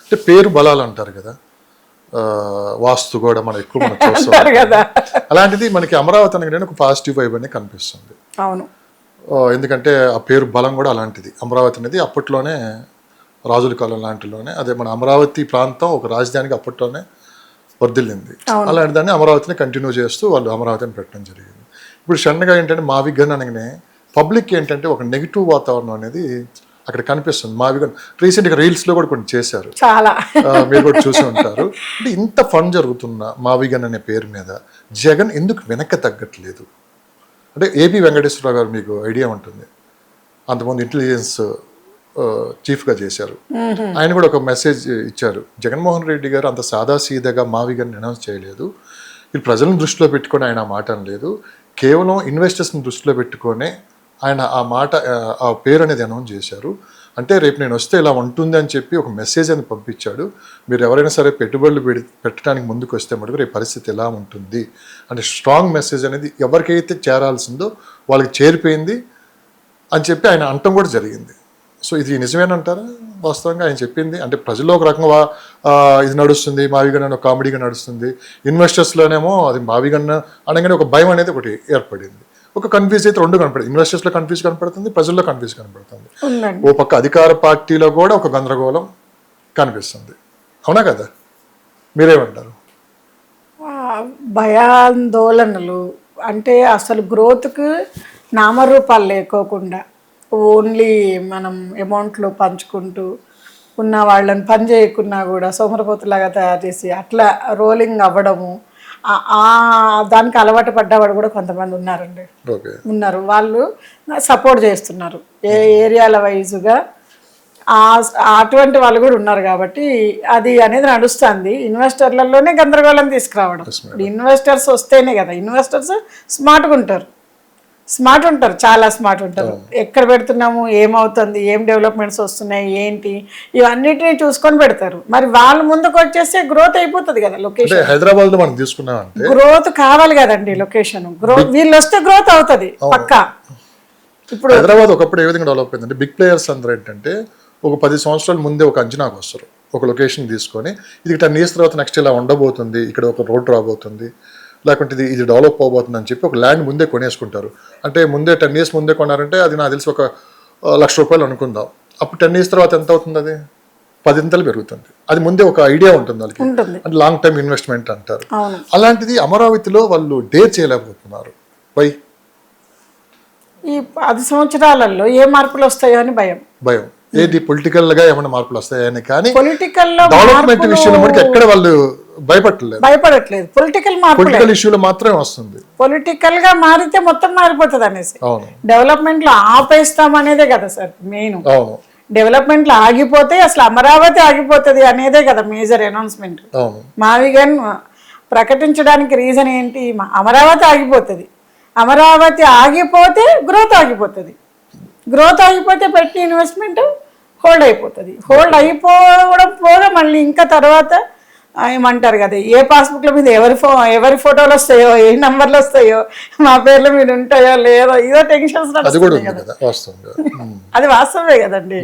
అంటే పేరు బలాలు అంటారు కదా, వాస్తు కూడా మనం ఎక్కువ మనం చూస్తాం కదా. అలాంటిది మనకి అమరావతి అనగానే ఒక పాజిటివ్ వైబ్ అనేది కనిపిస్తుంది. అవును, ఎందుకంటే ఆ పేరు బలం కూడా అలాంటిది. అమరావతి అనేది అప్పట్లోనే రాజుల కాలం లాంటిలోనే, అదే మన అమరావతి ప్రాంతం ఒక రాజధానికి అప్పట్లోనే వర్ధిల్లింది. అలాంటి దాన్ని అమరావతిని కంటిన్యూ చేస్తూ వాళ్ళు అమరావతిని పెట్టడం జరిగింది. ఇప్పుడు సడన్గా ఏంటంటే మావిగన్ అనగానే పబ్లిక్ ఏంటంటే ఒక నెగిటివ్ వాతావరణం అనేది అక్కడ కనిపిస్తుంది. మావిగన్ రీసెంట్గా రీల్స్లో కూడా కొన్ని చేశారు, చాలా మీరు కూడా చూసి ఉంటారు. అంటే ఇంత ఫండ్ జరుగుతున్న మావిగన్ అనే పేరు మీద జగన్ ఎందుకు వెనక్కి తగ్గట్లేదు? అంటే ఏపీ వెంకటేశ్వరరావు గారు మీకు ఐడియా ఉంటుంది, అంతమంది ఇంటెలిజెన్స్ చీఫ్గా చేశారు. ఆయన కూడా ఒక మెసేజ్ ఇచ్చారు, జగన్మోహన్ రెడ్డి గారు అంత సాదాసీదాగా మావిగన్ అనౌన్స్ చేయలేదు, ఇది ప్రజలను దృష్టిలో పెట్టుకొని ఆయన ఆ మాట అనలేదు, కేవలం ఇన్వెస్టర్స్ని దృష్టిలో పెట్టుకొని ఆయన ఆ మాట ఆ పేరు అనేది అనౌన్స్ చేశారు. అంటే రేపు నేను వస్తే ఇలా ఉంటుంది అని చెప్పి ఒక మెసేజ్ అని పంపించాడు. మీరు ఎవరైనా సరే పెట్టుబడులు పెట్టడానికి ముందుకు వస్తే మటుకు రేపు పరిస్థితి ఎలా ఉంటుంది అంటే స్ట్రాంగ్ మెసేజ్ అనేది ఎవరికైతే చేరాల్సిందో వాళ్ళకి చేరిపోయింది అని చెప్పి ఆయన అనటం కూడా జరిగింది. సో ఇది నిజమేనంటారా వాస్తవంగా ఆయన చెప్పింది? అంటే ప్రజల్లో ఒక రకంగా ఇది నడుస్తుంది, మావిగన్ అని ఒక కామెడీగా నడుస్తుంది, ఇన్వెస్టర్స్లోనేమో అది మావిగన్ అనగానే ఒక భయం అనేది ఒకటి ఏర్పడింది, ఒక కన్ఫ్యూజ్ అయితే రెండు కనపడుతుంది. ఇన్వెస్టర్స్లో కన్ఫ్యూజ్ కనపడుతుంది, ప్రజల్లో కన్ఫ్యూజ్ కనపడుతుంది. ఓ పక్క అధికార పార్టీలో కూడా ఒక గందరగోళం కనిపిస్తుంది. అవునా కదా, మీరేమంటారు? భయాందోళనలు అంటే అసలు గ్రోత్కి నామరూపాలు లేకోకుండా ఓన్లీ మనం అమౌంట్లు పంచుకుంటూ ఉన్న వాళ్ళని పని చేయకున్నా కూడా సోమరపోతులాగా తయారు చేసి అట్లా రోలింగ్ అవ్వడము, దానికి అలవాటు పడ్డవాడు కూడా కొంతమంది ఉన్నారండి, ఉన్నారు. వాళ్ళు సపోర్ట్ చేస్తున్నారు ఏ ఏరియాల వైజ్గా, అటువంటి వాళ్ళు కూడా ఉన్నారు. కాబట్టి అది అనేది నడుస్తుంది. ఇన్వెస్టర్లలోనే గందరగోళం తీసుకురావడం. ఇన్వెస్టర్స్ వస్తేనే కదా, ఇన్వెస్టర్స్ స్మార్ట్గా ఉంటారు, చాలా స్మార్ట్ ఉంటారు. ఎక్కడ పెడుతున్నాము, ఏమవుతుంది, ఏం డెవలప్మెంట్స్ వస్తున్నాయి, ఏంటి, ఇవన్నిటిని చూసుకొని పెడతారు. మరి వాళ్ళు ముందుకు వచ్చేస్తే గ్రోత్ అయిపోతుంది కదా. లొకేషన్ హైదరాబాద్ లో మనం తీసుకున్నాం, గ్రోత్ కావాలి కదండి, లొకేషన్ గ్రోత్, వీళ్ళు వస్తే గ్రోత్ అవుతుంది పక్కా. ఇప్పుడు హైదరాబాద్ ఒకప్పుడు ఏ విధంగా డెవలప్ అయిందంటే బిగ్ ప్లేయర్స్ అందరూ ఏంటంటే ఒక 10 సంవత్సరాల ముందే ఒక అంచనాకు వస్తారు, ఒక లొకేషన్ తీసుకొని ఇది 10 years తర్వాత నెక్స్ట్ ఇలా ఉండబోతుంది, ఇక్కడ ఒక రోడ్ రాబోతుంది, లేకుంటే ఇది డెవలప్ అవబోతుంది అని చెప్పి ఒక ల్యాండ్ ముందే కొనేసుకుంటారు. అంటే ముందే 10 years ముందే కొన్నారంటే అది నాకు తెలిసి ఒక ₹1,00,000 అనుకుందాం. అప్పుడు 10 years తర్వాత ఎంత అవుతుంది, అది 10 పెరుగుతుంది. అది ముందే ఒక ఐడియా ఉంటుంది వాళ్ళకి, అంటే లాంగ్ టర్మ్ ఇన్వెస్ట్మెంట్ అంటారు. అలాంటిది అమరావతిలో వాళ్ళు డేర్ చేయలేకపోతున్నారు. వై? ఈ 10 సంవత్సరాలలో ఏ మార్పులు వస్తాయో అని భయం. ఏది పొలిటికల్ గా ఏమైనా మార్పులు వస్తాయని, కానీ పొలిటికల్ డెవలప్మెంట్ విషయంలో మనకి ఎక్కడ వాళ్ళు భయపడట్లేదు. పొలిటికల్ ఇష్యూలో మాత్రమే వస్తుంది. పొలిటికల్ గా మారితే మొత్తం మారిపోతుంది అనేసి డెవలప్మెంట్ లో ఆపేస్తాం అనేదే కదా సార్ మెయిన్. డెవలప్మెంట్ లో ఆగిపోతే అసలు అమరావతి ఆగిపోతుంది అనేదే కదా మేజర్ అనౌన్స్మెంట్. మావిగన్ ప్రకటించడానికి రీజన్ ఏంటి, అమరావతి ఆగిపోతుంది, అమరావతి ఆగిపోతే గ్రోత్ ఆగిపోతుంది, గ్రోత్ ఆగిపోతే పెట్టిన ఇన్వెస్ట్మెంట్ హోల్డ్ అయిపోతుంది, హోల్డ్ అయిపోవడం పోగా మళ్ళీ ఇంకా తర్వాత ఏమంటారు కదా, ఏ పాస్బుక్ల మీద ఎవరి ఫోటోలు వస్తాయో, ఏ నంబర్లు వస్తాయో, మా పేర్ల మీద ఉంటాయో లేదో, ఇదో టెన్షన్స్ నడుస్తుంది కదా. అది వాస్తవమే కదండి.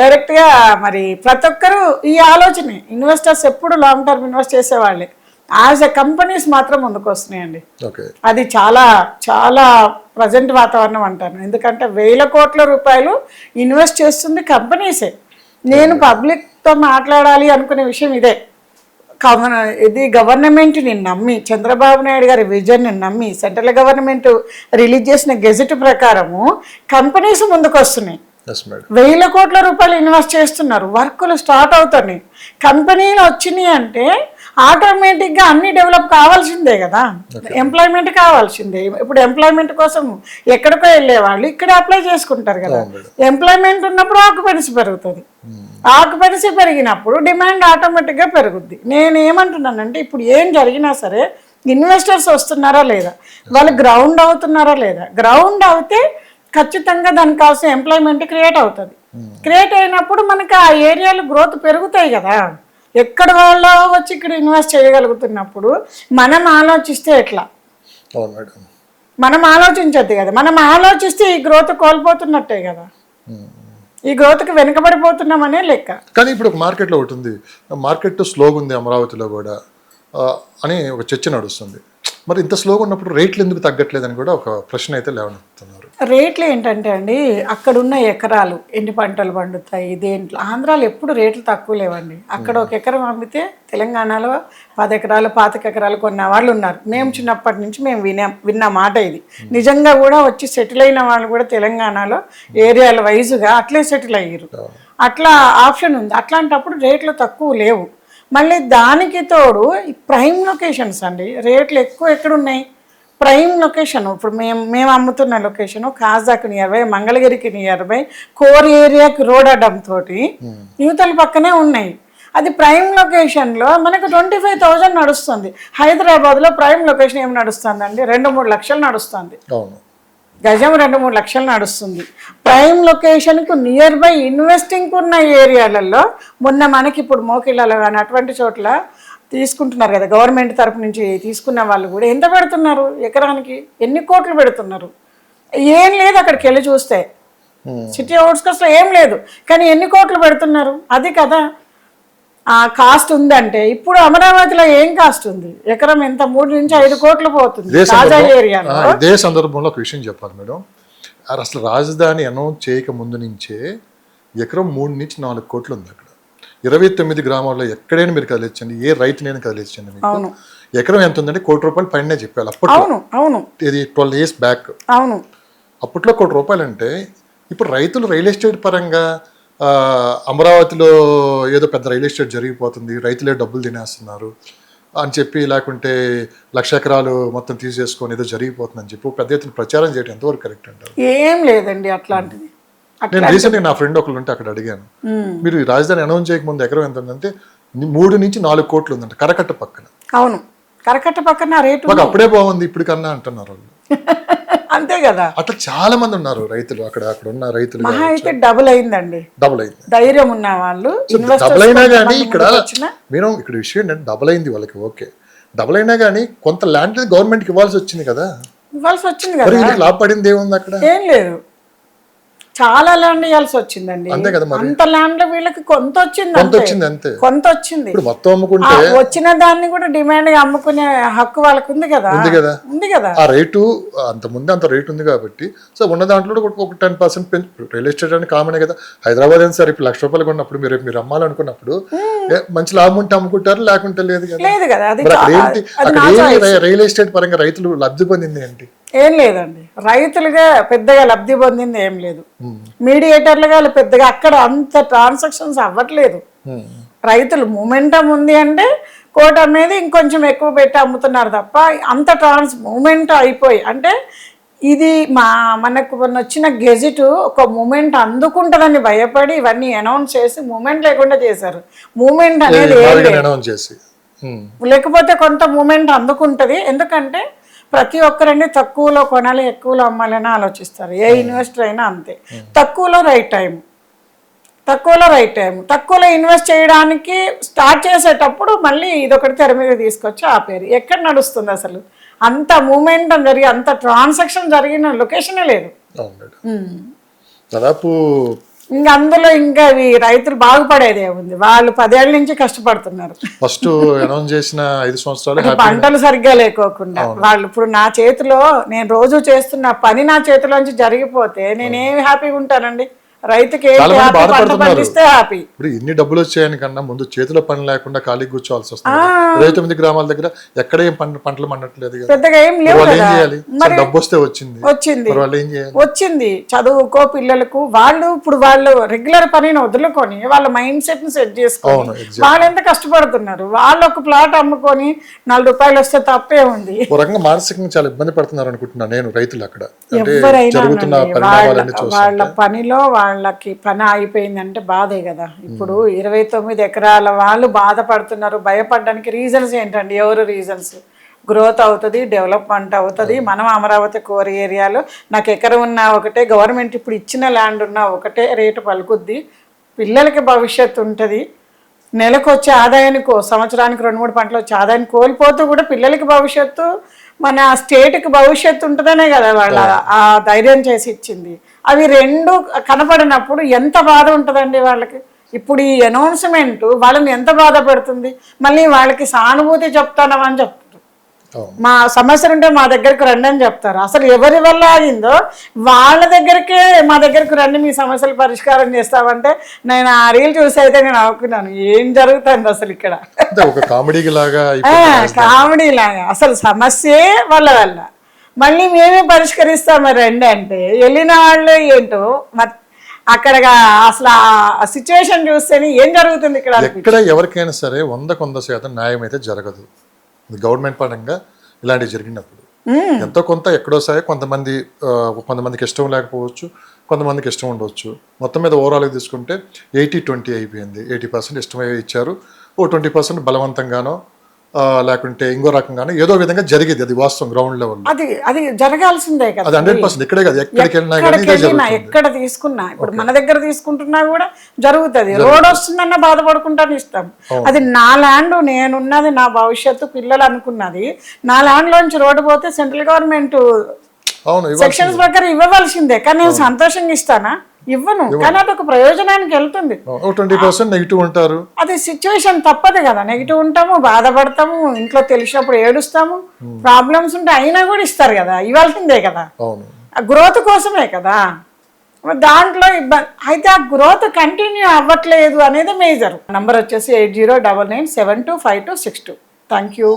డైరెక్ట్గా మరి ప్రతి ఒక్కరు ఈ ఆలోచనే, ఇన్వెస్టర్స్ ఎప్పుడు లాంగ్ టర్మ్ ఇన్వెస్ట్ చేసేవాళ్ళే, యాజ్ ఎ కంపెనీస్ మాత్రం ముందుకు వస్తున్నాయండి. అది చాలా చాలా ప్రజెంట్ వాతావరణం అంటాను. ఎందుకంటే ₹1,000 కోట్ల ఇన్వెస్ట్ చేస్తుంది కంపెనీసే. నేను పబ్లిక్తో మాట్లాడాలి అనుకునే విషయం ఇదే, ఇది గవర్నమెంట్ని నమ్మి, చంద్రబాబు నాయుడు గారి విజన్ని నమ్మి, సెంట్రల్ గవర్నమెంట్ రిలీజ్ చేసిన గెజెట్ ప్రకారము కంపెనీస్ ముందుకు వస్తున్నాయి. ₹1,000 కోట్ల ఇన్వెస్ట్ చేస్తున్నారు, వర్కులు స్టార్ట్ అవుతున్నాయి, కంపెనీలు వచ్చినాయి అంటే ఆటోమేటిక్గా అన్ని డెవలప్ కావాల్సిందే కదా, ఎంప్లాయ్మెంట్ కావాల్సిందే. ఇప్పుడు ఎంప్లాయ్మెంట్ కోసం ఎక్కడికో వెళ్ళేవాళ్ళు ఇక్కడ అప్లై చేసుకుంటారు కదా, ఎంప్లాయ్మెంట్ ఉన్నప్పుడు ఆక్యుపెన్సీ పెరుగుతుంది, ఆక్యుపెన్సీ పెరిగినప్పుడు డిమాండ్ ఆటోమేటిక్గా పెరుగుద్ది. నేను ఏమంటున్నానంటే ఇప్పుడు ఏం జరిగినా సరే ఇన్వెస్టర్స్ వస్తున్నారా లేదా, వాళ్ళు గ్రౌండ్ అవుతున్నారా లేదా, గ్రౌండ్ అవుతే ఖచ్చితంగా దానికి కావాల్సిన ఎంప్లాయ్మెంట్ క్రియేట్ అవుతుంది. క్రియేట్ అయినప్పుడు మనకి ఆ ఏరియాలో గ్రోత్ పెరుగుతాయి కదా. ఎక్కడ వాళ్ళు వచ్చి ఇక్కడ ఇన్వెస్ట్ చేయగలుగుతున్నప్పుడు మనం ఆలోచిస్తే ఎట్లా, మనం ఆలోచించద్దు కదా, మనం ఆలోచిస్తే ఈ గ్రోత్ కోల్పోతున్నట్టే కదా. ఈ గ్రోత్కి వెనుకబడిపోతున్నామనే లెక్క. కానీ ఇప్పుడు ఒక మార్కెట్లో ఒకటి ఉంది, మార్కెట్ స్లోగా ఉంది అమరావతిలో కూడా అని ఒక చర్చ నడుస్తుంది. మరి ఇంత స్లోగా ఉన్నప్పుడు రేట్లు ఎందుకు తగ్గట్లేదని కూడా ఒక ప్రశ్న అయితే లేవనెత్తుతున్నారు. రేట్లు ఏంటంటే అండి, అక్కడున్న ఎకరాలు ఎన్ని పంటలు పండుతాయి దేంట్లో, ఆంధ్రాలో ఎప్పుడు రేట్లు తక్కువ లేవండి. అక్కడ ఒక ఎకరం అమ్మితే తెలంగాణలో 10 ఎకరాలు 25 ఎకరాలు కొన్న వాళ్ళు ఉన్నారు. మేము చిన్నప్పటి నుంచి మేము విన్న మాట ఇది. నిజంగా కూడా వచ్చి సెటిల్ అయిన వాళ్ళు కూడా తెలంగాణలో ఏరియాల వైజ్గా అట్లే సెటిల్ అయ్యారు. అట్లా ఆప్షన్ ఉంది. అట్లాంటప్పుడు రేట్లు తక్కువ లేవు. మళ్ళీ దానికి తోడు ప్రైమ్ లొకేషన్స్ అండి, రేట్లు ఎక్కువ ఎక్కడున్నాయి, ప్రైమ్ లొకేషన్. ఇప్పుడు మేము అమ్ముతున్న లొకేషను కాజాకు నియర్ బై, మంగళగిరికి నియర్ బై, కోర్ ఏరియాకి రోడ్ అడ్డంతో యువతల పక్కనే ఉన్నాయి. అది ప్రైమ్ లొకేషన్లో మనకు 25,000 నడుస్తుంది. హైదరాబాద్లో ప్రైమ్ లొకేషన్ ఏమి నడుస్తుందండి, 2-3 లక్షలు నడుస్తుంది. గజం 2-3 లక్షలు నడుస్తుంది. ప్రైమ్ లొకేషన్కు నియర్ బై ఇన్వెస్టింగ్ ఉన్న ఏరియాలలో మొన్న మనకి ఇప్పుడు మోకిళ్ళలో కానీ అటువంటి చోట్ల తీసుకుంటున్నారు కదా, గవర్నమెంట్ తరపు నుంచి తీసుకున్న వాళ్ళు కూడా ఎంత పెడుతున్నారు, ఎకరానికి ఎన్ని కోట్లు పెడుతున్నారు. ఏం లేదు అక్కడికి వెళ్ళి చూస్తే, సిటీ అవుట్స్కట్స్లో ఏం లేదు, కానీ ఎన్ని కోట్లు పెడుతున్నారు. అది కదా ఆ కాస్ట్ ఉందంటే. ఇప్పుడు అమరావతిలో ఏం కాస్ట్ ఉంది, ఎకరం ఎంత 3 నుంచి 5 కోట్లు పోతుంది తాజా ఏరియాలో. ఇదే సందర్భంలో ఒక విషయం చెప్పాలి మేడం, అసలు రాజధాని అనౌన్స్ చేయక ముందు నుంచే ఎకరం 3 నుంచి 4 కోట్లు ఉంది అక్కడ. 29 గ్రామాల్లో ఎక్కడైనా మీరు కదిలించండి, ఏ రైతునైనా కదిలించండి, మీకు ఎకరం ఎంత ఉందంటే ₹1,00,00,000 పైనే చెప్పాలి అప్పట్లో. ఇది 12 years బ్యాక్. అవును, అప్పట్లో ₹1,00,00,000 అంటే ఇప్పుడు రైతులు రియల్ ఎస్టేట్ పరంగా అమరావతిలో ఏదో పెద్ద రియల్ ఎస్టేట్ జరిగిపోతుంది, రైతులే డబ్బులు తినేస్తున్నారు అని చెప్పి, లేకుంటే 1,00,000 ఎకరాలు మొత్తం తీసేసుకొని ఏదో జరిగిపోతుంది అని చెప్పి పెద్ద ఎత్తున ప్రచారం చేయడం ఎంతవరకు కరెక్ట్ అంటారు? ఏం లేదండి అట్లాంటిది. నేను రీసెంట్గా నా ఫ్రెండ్ ఒకళ్ళు ఉంటే అక్కడ అడిగాను, మీరు ఈ రాజధాని అనౌన్స్ చేయకముందు ఎకరం ఎంత ఉందంటే 3 నుంచి 4 కోట్లు ఉందంట కరకట్ట పక్కన. అవును, కరకట్ట పక్కన రేటు మాకు అప్పుడే బాగుంది ఇప్పుడు కన్నా అంటున్నారు వాళ్ళు. అంతే కదా, అట్లా చాలా మంది ఉన్నారు రైతులు అక్కడ ఉన్న రైతులు. మహా అయితే డబుల్ అయిందండి, డబుల్ అయింది. ధైర్యం ఉన్న వాళ్ళు డబుల్ అయినా కానీ ఇక్కడ మీరు ఇక్కడ విషయం ఏంటంటే డబుల్ అయింది వాళ్ళకి, ఓకే, డబుల్ అయినా కానీ కొంత ల్యాండ్ గవర్నమెంట్కి ఇవ్వాల్సి వచ్చింది కదా, ఇవ్వాల్సి వచ్చింది కదా. లాభపడింది ఏముంది అక్కడ? ఏం లేదు, చాలా ల్యాండ్ ఇవ్వాల్సి వచ్చిందండి. అంత ల్యాండ్ వీళ్ళకి కొంత వచ్చింది అంతే, కొంత వచ్చింది. మొత్తం అమ్ముకుంటే వచ్చిన దాన్ని కూడా డిమాండ్ గా అమ్ముకునే హక్కు వాళ్ళకు ఉంది కదా, ఉంది కదా. ఆ రేటు అంత ముందు అంత రేటు ఉంది కాబట్టి సో ఉన్న దాంట్లో ఒక 10% పెంచు. రియల్ ఎస్టేట్ అని కామనే కదా. హైదరాబాద్ అని సార్ ఇప్పుడు ₹1,00,000 కొన్నప్పుడు మీరు అమ్మాలనుకున్నప్పుడు మంచి లాభం ఉంటే అమ్ముకుంటారు, లేకుంటే లేదు కదా. రియల్ ఎస్టేట్ పరంగా రైతులు లబ్ధి పొందింది ఏంటి? ఏం లేదండి, రైతులుగా పెద్దగా లబ్ధి పొందింది ఏం లేదు. మీడియేటర్లుగా పెద్దగా అక్కడ అంత ట్రాన్సాక్షన్స్ అవ్వట్లేదు. రైతులు మూమెంటం ఉంది అంటే కోట అనేది ఇంకొంచెం ఎక్కువ పెట్టి అమ్ముతున్నారు తప్ప అంత మూమెంట్ అయిపోయి అంటే ఇది మనకు వచ్చిన గెజిట్ ఒక మూమెంట్ అందుకుంటుందని భయపడి ఇవన్నీ అనౌన్స్ చేసి మూమెంట్ లేకుండా చేశారు. మూమెంట్ అనేది లేకపోతే కొంత మూమెంట్ అందుకుంటుంది. ఎందుకంటే ప్రతి ఒక్కరండి తక్కువలో కొనాలి ఎక్కువలో అమ్మాలని ఆలోచిస్తారు. ఏ ఇన్వెస్టర్ అయినా అంతే, తక్కువలో రైట్ టైం, తక్కువలో ఇన్వెస్ట్ చేయడానికి స్టార్ట్ చేసేటప్పుడు మళ్ళీ ఇదొకటి తెర మీద తీసుకొచ్చి ఆపేరు. ఎక్కడ నడుస్తుంది అసలు? అంత మూమెంట్ జరిగి అంత ట్రాన్సాక్షన్ జరిగిన లొకేషనే లేదు. దాదాపు ఇంకా అందులో ఇంకా రైతులు బాగుపడేదే ఉంది. వాళ్ళు 10 ఏళ్ల నుంచి కష్టపడుతున్నారు. ఫస్ట్ అనౌన్స్ చేసిన 5 సంవత్సరాలు పంటలు సరిగ్గా లేకోకుండా వాళ్ళు ఇప్పుడు నా చేతిలో నేను రోజు చేస్తున్న పని నా చేతిలోంచి జరిగిపోతే నేనేమి హ్యాపీగా ఉంటానండి? రైతుకి పండిస్తే హ్యాపీ. ఇప్పుడు ఇన్ని డబ్బులు వచ్చాయని కన్నా ముందు చేతిలో పని లేకుండా ఖాళీ కూర్చోవాల్సి వస్తుంది. 29 గ్రామాల దగ్గర ఎక్కడ ఏం పంటలు పండట్లేదు, పెద్దగా ఏం లేవు. డబ్బు వస్తే వచ్చింది చదువుకో పిల్లలకు. వాళ్ళు రెగ్యులర్ పనిని వదులుకొని వాళ్ళ మైండ్ సెట్ ని సెట్ చేసుకోవాలి. వాళ్ళు ఎంత కష్టపడుతున్నారు. వాళ్ళు ఒక ప్లాట్ అమ్ముకొని ₹4 వస్తే తప్పే ఉంది. మానసికంగా చాలా ఇబ్బంది పడుతున్నారు అనుకుంటున్నా నేను. రైతులు అక్కడ వాళ్ళ పనిలో వాళ్ళకి పని అయిపోయిందంటే బాధే కదా. ఇప్పుడు 29 ఎకరాల వాళ్ళు బాధపడుతున్నారు. భయపడడానికి రీజన్స్ ఏంటండి? ఎవరు రీజన్స్? గ్రోత్ అవుతుంది, డెవలప్మెంట్ అవుతుంది. మనం అమరావతి కోర్ ఏరియాలో నాకు ఎకరం ఉన్నా ఒకటే, గవర్నమెంట్ ఇప్పుడు ఇచ్చిన ల్యాండ్ ఉన్నా ఒకటే రేటు పలుకుద్ది. పిల్లలకి భవిష్యత్తు ఉంటుంది. నెలకు వచ్చే ఆదాయానికి సంవత్సరానికి 2-3 పంటలు వచ్చే ఆదాయాన్ని కోల్పోతూ కూడా పిల్లలకి భవిష్యత్తు, మన స్టేట్కి భవిష్యత్తు ఉంటుందనే కదా వాళ్ళ ఆ ధైర్యం చేసి ఇచ్చింది. అవి రెండు కనపడినప్పుడు ఎంత బాధ ఉంటుందండి వాళ్ళకి. ఇప్పుడు ఈ అనౌన్స్మెంట్ వాళ్ళని ఎంత బాధ పెడుతుంది. మళ్ళీ వాళ్ళకి సానుభూతి చెప్తానమని చెప్తారు, మా సమస్యలు ఉంటే మా దగ్గరకు రండి అని చెప్తారు. అసలు ఎవరి వల్ల ఆగిందో వాళ్ళ దగ్గరికే మా దగ్గరకు రండి, మీ సమస్యలు పరిష్కారం చేస్తామంటే నేను ఆ రీల్ చూసి అయితే నేను అనుకున్నాను ఏం జరుగుతుంది అసలు ఇక్కడ. ఒక కామెడీ లాగా కామెడీ లాగా అసలు సమస్యే వాళ్ళ వల్ల. మళ్ళీ మేమే పరిష్కరిస్తాము రండి అంటే వెళ్ళిన వాళ్ళు ఏంటో అక్కడ అసలు ఆ సిచ్యువేషన్ చూస్తేనే ఏం జరుగుతుంది ఇక్కడ. ఎక్కడ ఎవరికైనా సరే 100% న్యాయం అయితే జరగదు. గవర్నమెంట్ పరంగా ఇలాంటివి జరిగినప్పుడు ఎంతో కొంత ఎక్కడో సరే కొంతమందికి ఇష్టం లేకపోవచ్చు, కొంతమందికి ఇష్టం ఉండవచ్చు. మొత్తం మీద ఓవరాల్గా తీసుకుంటే 80-20 అయిపోయింది. 80% ఇష్టమై ఇచ్చారు, 20% బలవంతంగానో లేకుంటే ఇంకో రకంగానో ఏదో విధంగా జరిగేది. అది వాస్తవం గ్రౌండ్ లెవెల్. అది జరగాల్సిందే కదా. అది 100% ఇక్కడే కదా, ఎక్కడ తీసుకున్నా ఇప్పుడు మన దగ్గర తీసుకుంటున్నా కూడా జరుగుతుంది. రోడ్ వస్తుందన్న బాధపడుకుంటాను ఇస్తాం. అది నా ల్యాండ్, నేనున్నది, నా భవిష్యత్తు, పిల్లలు అనుకున్నది. నా ల్యాండ్ లోంచి రోడ్డు పోతే సెంట్రల్ గవర్నమెంట్ సెక్షన్స్ ప్రకారం ఇవ్వవలసిందే. కానీ నేను సంతోషంగా ఇస్తానా? ఇవ్వను. కానీ అది ఒక ప్రయోజనానికి వెళ్తుంది. 20% నెగిటివ్ ఉంటారు. అది సిచ్యువేషన్ తప్పదు కదా. నెగిటివ్ ఉంటాము, బాధపడతాము, ఇంట్లో తెలిసినప్పుడు ఏడుస్తాము, ప్రాబ్లమ్స్ ఉంటే అయినా కూడా ఇస్తారు కదా, ఇవ్వాల్సిందే కదా. గ్రోత్ కోసమే కదా. దాంట్లో ఇబ్బంది అయితే ఆ గ్రోత్ కంటిన్యూ అవ్వట్లేదు అనేది మేజర్. నంబర్ వచ్చేసి 8099725262. Thank you.